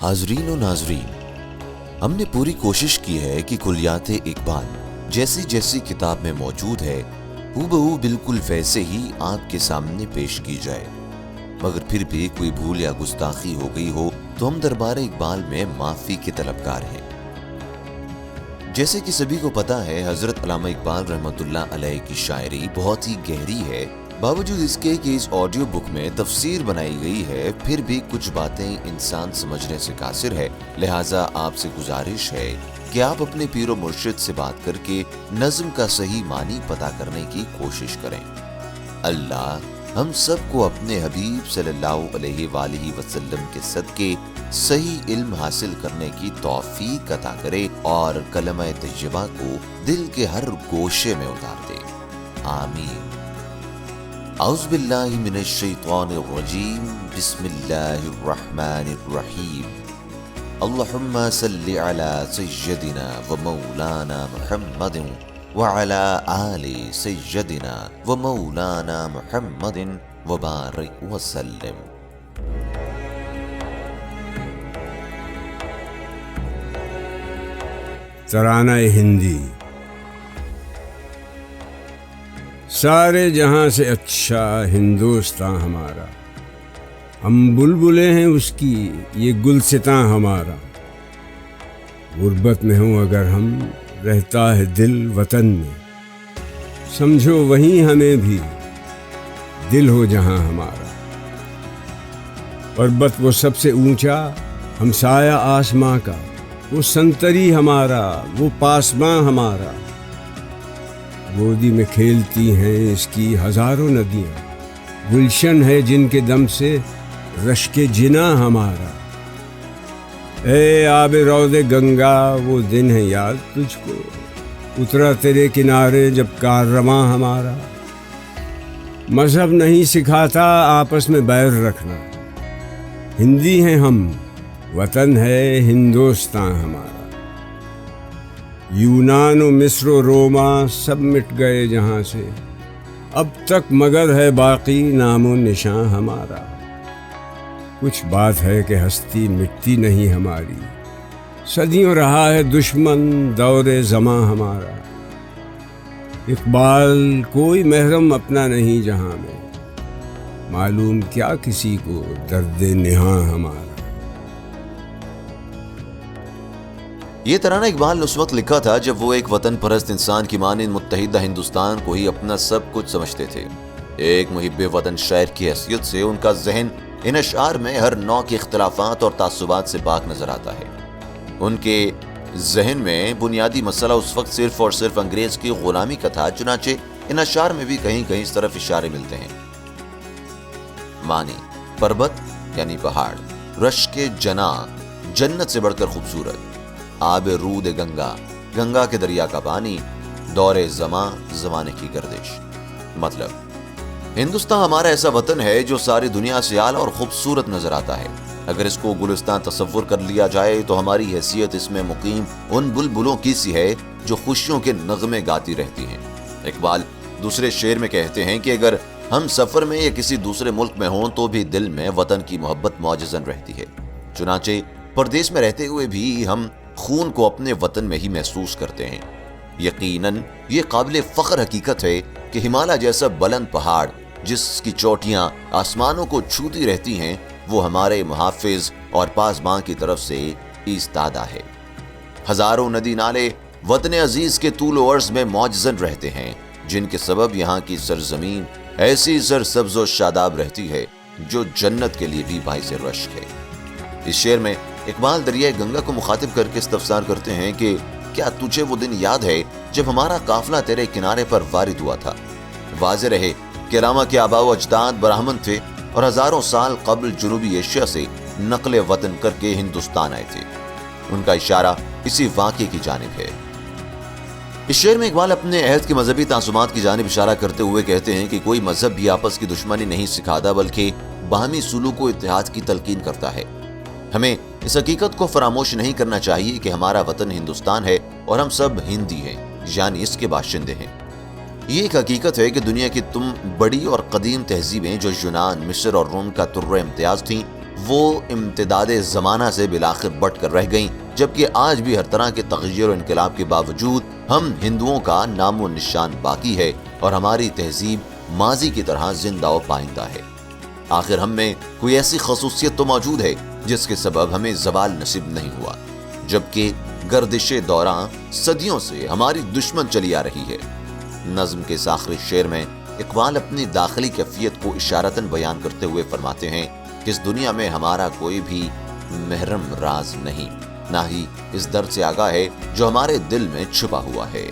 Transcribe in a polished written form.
حاضرین و ناظرین، ہم نے پوری کوشش کی ہے کہ کلیات اقبال جیسی جیسی کتاب میں موجود ہے ہو بہو بالکل ویسے ہی آپ کے سامنے پیش کی جائے، مگر پھر بھی کوئی بھول یا گستاخی ہو گئی ہو تو ہم دربار اقبال میں معافی کے طلبگار ہیں۔ جیسے کہ سبھی کو پتا ہے، حضرت علامہ اقبال رحمۃ اللہ علیہ کی شاعری بہت ہی گہری ہے۔ باوجود اس کے کہ اس آڈیو بک میں تفسیر بنائی گئی ہے، پھر بھی کچھ باتیں انسان سمجھنے سے قاصر ہے، لہٰذا آپ سے گزارش ہے کہ آپ اپنے پیر و مرشد سے بات کر کے نظم کا صحیح معنی پتہ کرنے کی کوشش کریں۔ اللہ ہم سب کو اپنے حبیب صلی اللہ علیہ وآلہ وسلم کے صدقے صحیح علم حاصل کرنے کی توفیق عطا کرے اور کلمہ طیبہ کو دل کے ہر گوشے میں اتار دے، آمین۔ اعوذ باللہ من الشیطان الرجیم، بسم اللہ الرحمن الرحیم۔ اللہم صلی علی سیدنا و مولانا محمد وعلی آل سیدنا و مولانا محمد وبارک وسلم۔ ترانہ ہندی۔ سارے جہاں سے اچھا ہندوستاں ہمارا، ہم بلبلیں ہیں اس کی یہ گلستاں ہمارا۔ غربت میں ہوں اگر ہم، رہتا ہے دل وطن میں، سمجھو وہیں ہمیں بھی دل ہو جہاں ہمارا۔ پربت وہ سب سے اونچا، ہم سایہ آسماں کا، وہ سنتری ہمارا، وہ پاسماں ہمارا۔ گودی میں کھیلتی ہیں اس کی ہزاروں ندیاں، گلشن ہے جن کے دم سے رشک جنا ہمارا۔ اے آب رود گنگا، وہ دن ہے یاد تجھ کو، اترا تیرے کنارے جب کاررواں ہمارا۔ مذہب نہیں سکھاتا آپس میں بیر رکھنا، ہندی ہیں ہم، وطن ہے ہندوستاں ہمارا۔ یونان و مصر و روما سب مٹ گئے جہاں سے، اب تک مگر ہے باقی نام و نشاں ہمارا۔ کچھ بات ہے کہ ہستی مٹتی نہیں ہماری، صدیوں رہا ہے دشمن دور زماں ہمارا۔ اقبال کوئی محرم اپنا نہیں جہاں میں، معلوم کیا کسی کو درد نہاں ہمارا۔ یہ ترانہ اقبال نے اس وقت لکھا تھا جب وہ ایک وطن پرست انسان کی مانند متحدہ ہندوستان کو ہی اپنا سب کچھ سمجھتے تھے۔ ایک محب وطن شاعر کی حیثیت سے ان کا ذہن ان اشعار میں ہر نوع کے اختلافات اور تعصبات سے پاک نظر آتا ہے۔ ان کے ذہن میں بنیادی مسئلہ اس وقت صرف اور صرف انگریز کی غلامی کا تھا، چنانچہ ان اشعار میں بھی کہیں کہیں اس طرف اشارے ملتے ہیں۔ معنی: پربت یعنی پہاڑ، رشک جنا جنت سے بڑھ کر خوبصورت، آب رود گنگا گنگا کے دریا کا پانی، دور زماں زمانے کی گردش۔ مطلب ہندوستان ہمارا ایسا وطن ہے جو ساری دنیا سے اعلیٰ اور خوبصورت نظر آتا ہے۔ اگر اس کو گلستان تصور کر لیا جائے تو ہماری حیثیت اس میں مقیم ان بلبلوں کی سی ہے جو خوشیوں کے نغمے گاتی رہتی ہیں۔ اقبال دوسرے شعر میں کہتے ہیں کہ اگر ہم سفر میں یا کسی دوسرے ملک میں ہوں تو بھی دل میں وطن کی محبت معجزن رہتی ہے۔ چنانچہ پردیس میں رہتے ہوئے بھی ہم خون کو اپنے وطن میں ہی محسوس کرتے ہیں۔ یقیناً یہ قابل فخر حقیقت ہے کہ ہمالیہ جیسا بلند پہاڑ جس کی چوٹیاں آسمانوں کو چھوتی رہتی ہیں، وہ ہمارے محافظ اور پاسباں کی طرف سے ایستادہ ہے۔ ہزاروں ندی نالے وطن عزیز کے طول و عرض میں معجزن رہتے ہیں، جن کے سبب یہاں کی سرزمین ایسی سرسبز و شاداب رہتی ہے جو جنت کے لیے بھی باعث رشک ہے۔ اس شعر میں اقبال دریائے گنگا کو مخاطب کر کے استفسار کرتے ہیں کہ کیا تجھے وہ دن یاد ہے جب ہمارا قافلہ تیرے کنارے پر وارد ہوا تھا؟ واضح رہے کہ علامہ کے آباء و اجداد برہمن تھے اور ہزاروں سال قبل جنوبی ایشیا سے نقل وطن کر کے ہندوستان آئے تھے۔ ان کا اشارہ اسی واقعے کی جانب ہے۔ اس شعر میں اقبال اپنے عہد کے مذہبی تعصبات کی جانب اشارہ کرتے ہوئے کہتے ہیں کہ کوئی مذہب بھی آپس کی دشمنی نہیں سکھاتا، بلکہ باہمی سلوک و اتحاد کی تلقین کرتا ہے۔ ہمیں اس حقیقت کو فراموش نہیں کرنا چاہیے کہ ہمارا وطن ہندوستان ہے اور ہم سب ہندی ہیں، یعنی اس کے باشندے ہیں۔ یہ ایک حقیقت ہے کہ دنیا کی تم بڑی اور قدیم تہذیبیں جو یونان، مصر اور روم کا تر امتیاز تھیں، وہ امتداد زمانہ سے بالآخر بٹ کر رہ گئیں، جبکہ آج بھی ہر طرح کے تغیر و انقلاب کے باوجود ہم ہندوؤں کا نام و نشان باقی ہے اور ہماری تہذیب ماضی کی طرح زندہ و پائندہ ہے۔ آخر ہم میں کوئی ایسی خصوصیت تو موجود ہے جس کے سبب ہمیں زوال نصیب نہیں ہوا، جبکہ گردش دوران صدیوں سے ہماری دشمن چلی آ رہی ہے۔ نظم کے اس آخری شعر میں اقبال اپنی داخلی کیفیت کو اشارتاً بیان کرتے ہوئے فرماتے ہیں کہ اس دنیا میں ہمارا کوئی بھی محرم راز نہیں، نہ ہی اس درد سے آگاہ ہے جو ہمارے دل میں چھپا ہوا ہے۔